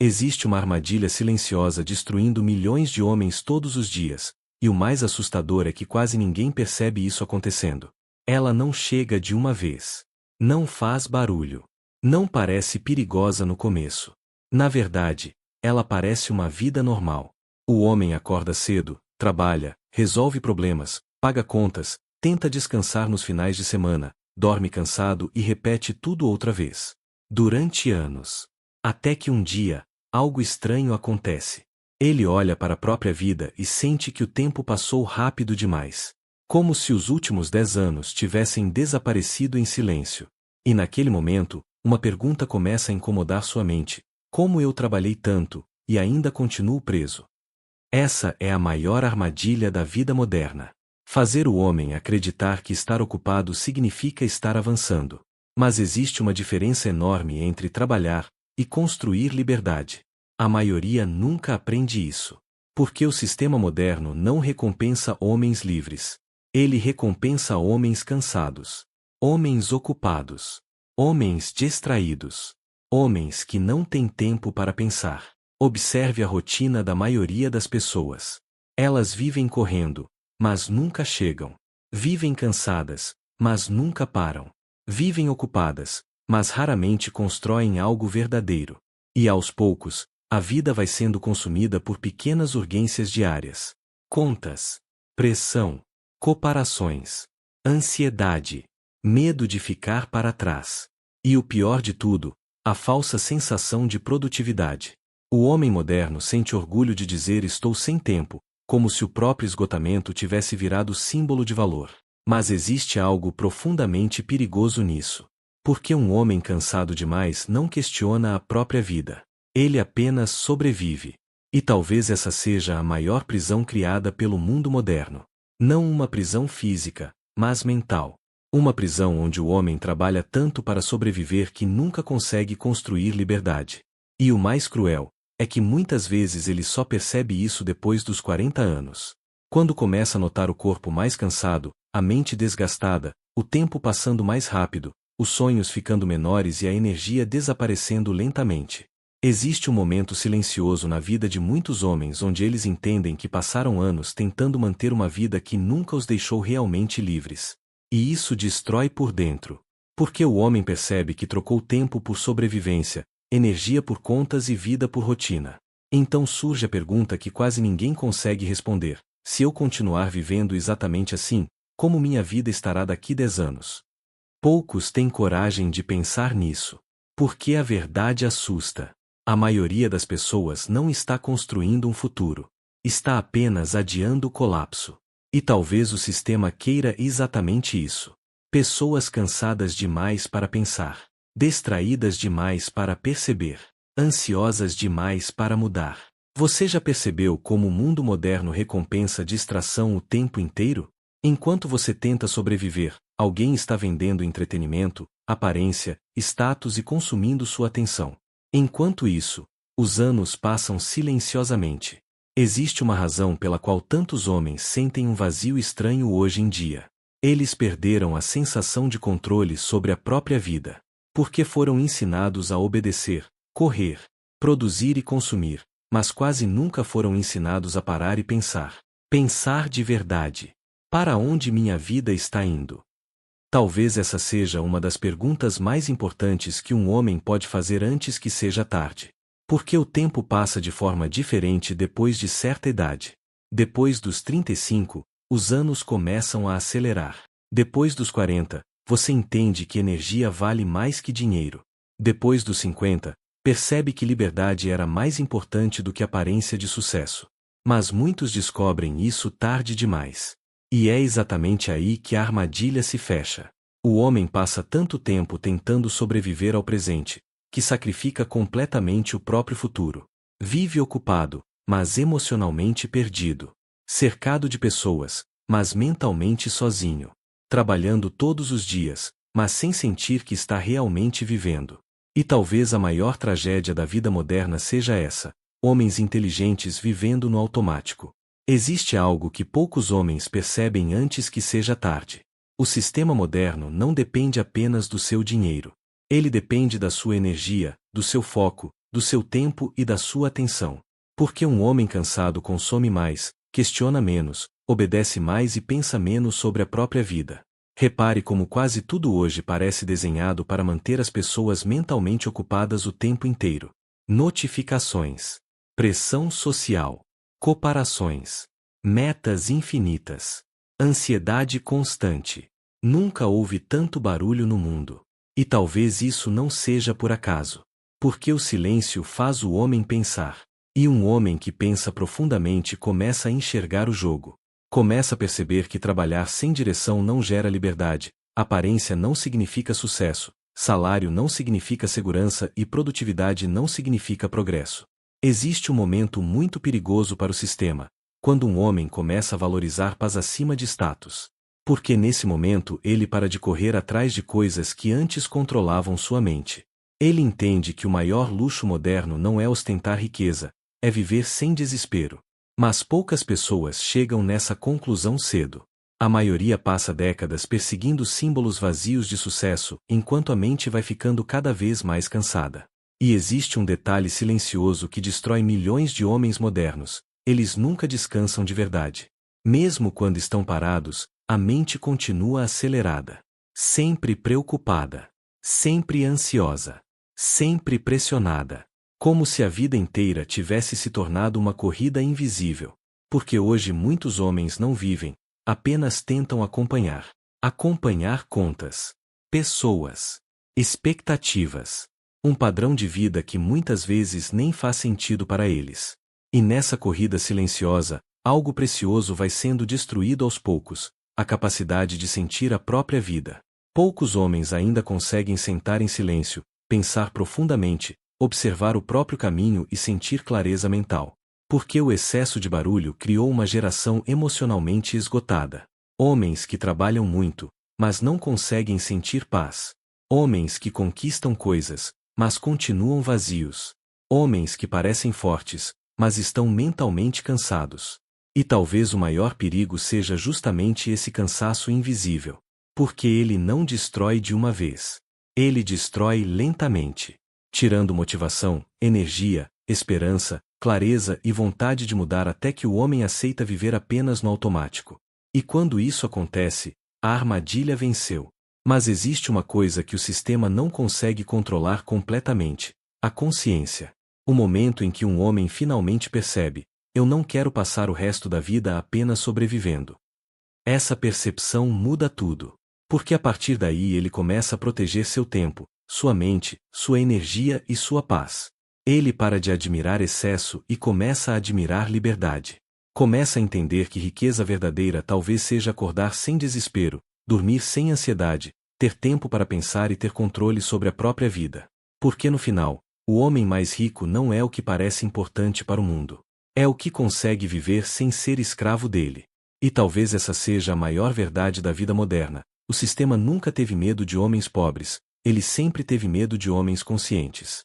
Existe uma armadilha silenciosa destruindo milhões de homens todos os dias, e o mais assustador é que quase ninguém percebe isso acontecendo. Ela não chega de uma vez. Não faz barulho. Não parece perigosa no começo. Na verdade, ela parece uma vida normal. O homem acorda cedo, trabalha, resolve problemas, paga contas, tenta descansar nos finais de semana, dorme cansado e repete tudo outra vez. Durante anos. Até que um dia, algo estranho acontece. Ele olha para a própria vida e sente que o tempo passou rápido demais. Como se os últimos 10 anos tivessem desaparecido em silêncio. E naquele momento, uma pergunta começa a incomodar sua mente. Como eu trabalhei tanto, e ainda continuo preso? Essa é a maior armadilha da vida moderna. Fazer o homem acreditar que estar ocupado significa estar avançando. Mas existe uma diferença enorme entre trabalhar e construir liberdade. A maioria nunca aprende isso. Porque o sistema moderno não recompensa homens livres. Ele recompensa homens cansados. Homens ocupados. Homens distraídos. Homens que não têm tempo para pensar. Observe a rotina da maioria das pessoas. Elas vivem correndo, mas nunca chegam. Vivem cansadas, mas nunca param. Vivem ocupadas, mas raramente constroem algo verdadeiro. E aos poucos, a vida vai sendo consumida por pequenas urgências diárias. Contas, pressão, comparações, ansiedade, medo de ficar para trás. E o pior de tudo, a falsa sensação de produtividade. O homem moderno sente orgulho de dizer estou sem tempo, como se o próprio esgotamento tivesse virado símbolo de valor. Mas existe algo profundamente perigoso nisso. Porque um homem cansado demais não questiona a própria vida. Ele apenas sobrevive. E talvez essa seja a maior prisão criada pelo mundo moderno. Não uma prisão física, mas mental. Uma prisão onde o homem trabalha tanto para sobreviver que nunca consegue construir liberdade. E o mais cruel é que muitas vezes ele só percebe isso depois dos 40 anos. Quando começa a notar o corpo mais cansado, a mente desgastada, o tempo passando mais rápido, os sonhos ficando menores e a energia desaparecendo lentamente. Existe um momento silencioso na vida de muitos homens onde eles entendem que passaram anos tentando manter uma vida que nunca os deixou realmente livres. E isso destrói por dentro. Porque o homem percebe que trocou tempo por sobrevivência, energia por contas e vida por rotina. Então surge a pergunta que quase ninguém consegue responder: se eu continuar vivendo exatamente assim, como minha vida estará daqui 10 anos? Poucos têm coragem de pensar nisso. Porque a verdade assusta. A maioria das pessoas não está construindo um futuro. Está apenas adiando o colapso. E talvez o sistema queira exatamente isso. Pessoas cansadas demais para pensar. Distraídas demais para perceber. Ansiosas demais para mudar. Você já percebeu como o mundo moderno recompensa distração o tempo inteiro? Enquanto você tenta sobreviver, alguém está vendendo entretenimento, aparência, status e consumindo sua atenção. Enquanto isso, os anos passam silenciosamente. Existe uma razão pela qual tantos homens sentem um vazio estranho hoje em dia. Eles perderam a sensação de controle sobre a própria vida. Porque foram ensinados a obedecer, correr, produzir e consumir, mas quase nunca foram ensinados a parar e pensar. Pensar de verdade. Para onde minha vida está indo? Talvez essa seja uma das perguntas mais importantes que um homem pode fazer antes que seja tarde. Porque o tempo passa de forma diferente depois de certa idade. Depois dos 35, os anos começam a acelerar. Depois dos 40, você entende que energia vale mais que dinheiro. Depois dos 50, percebe que liberdade era mais importante do que aparência de sucesso. Mas muitos descobrem isso tarde demais. E é exatamente aí que a armadilha se fecha. O homem passa tanto tempo tentando sobreviver ao presente, que sacrifica completamente o próprio futuro. Vive ocupado, mas emocionalmente perdido. Cercado de pessoas, mas mentalmente sozinho. Trabalhando todos os dias, mas sem sentir que está realmente vivendo. E talvez a maior tragédia da vida moderna seja essa: homens inteligentes vivendo no automático. Existe algo que poucos homens percebem antes que seja tarde. O sistema moderno não depende apenas do seu dinheiro. Ele depende da sua energia, do seu foco, do seu tempo e da sua atenção. Porque um homem cansado consome mais, questiona menos, obedece mais e pensa menos sobre a própria vida. Repare como quase tudo hoje parece desenhado para manter as pessoas mentalmente ocupadas o tempo inteiro. Notificações, pressão social, comparações, metas infinitas, ansiedade constante. Nunca houve tanto barulho no mundo. E talvez isso não seja por acaso. Porque o silêncio faz o homem pensar. E um homem que pensa profundamente começa a enxergar o jogo. Começa a perceber que trabalhar sem direção não gera liberdade, aparência não significa sucesso, salário não significa segurança e produtividade não significa progresso. Existe um momento muito perigoso para o sistema, quando um homem começa a valorizar paz acima de status. Porque nesse momento ele para de correr atrás de coisas que antes controlavam sua mente. Ele entende que o maior luxo moderno não é ostentar riqueza, é viver sem desespero. Mas poucas pessoas chegam nessa conclusão cedo. A maioria passa décadas perseguindo símbolos vazios de sucesso, enquanto a mente vai ficando cada vez mais cansada. E existe um detalhe silencioso que destrói milhões de homens modernos: eles nunca descansam de verdade. Mesmo quando estão parados, a mente continua acelerada. Sempre preocupada. Sempre ansiosa. Sempre pressionada. Como se a vida inteira tivesse se tornado uma corrida invisível. Porque hoje muitos homens não vivem, apenas tentam acompanhar. Acompanhar contas, pessoas, expectativas. Um padrão de vida que muitas vezes nem faz sentido para eles. E nessa corrida silenciosa, algo precioso vai sendo destruído aos poucos: a capacidade de sentir a própria vida. Poucos homens ainda conseguem sentar em silêncio, pensar profundamente, observar o próprio caminho e sentir clareza mental. Porque o excesso de barulho criou uma geração emocionalmente esgotada. Homens que trabalham muito, mas não conseguem sentir paz. Homens que conquistam coisas, mas continuam vazios. Homens que parecem fortes, mas estão mentalmente cansados. E talvez o maior perigo seja justamente esse cansaço invisível. Porque ele não destrói de uma vez. Ele destrói lentamente, tirando motivação, energia, esperança, clareza e vontade de mudar até que o homem aceita viver apenas no automático. E quando isso acontece, a armadilha venceu. Mas existe uma coisa que o sistema não consegue controlar completamente: a consciência. O momento em que um homem finalmente percebe: eu não quero passar o resto da vida apenas sobrevivendo. Essa percepção muda tudo. Porque a partir daí ele começa a proteger seu tempo, sua mente, sua energia e sua paz. Ele para de admirar excesso e começa a admirar liberdade. Começa a entender que riqueza verdadeira talvez seja acordar sem desespero, dormir sem ansiedade, ter tempo para pensar e ter controle sobre a própria vida. Porque no final, o homem mais rico não é o que parece importante para o mundo. É o que consegue viver sem ser escravo dele. E talvez essa seja a maior verdade da vida moderna: o sistema nunca teve medo de homens pobres, ele sempre teve medo de homens conscientes.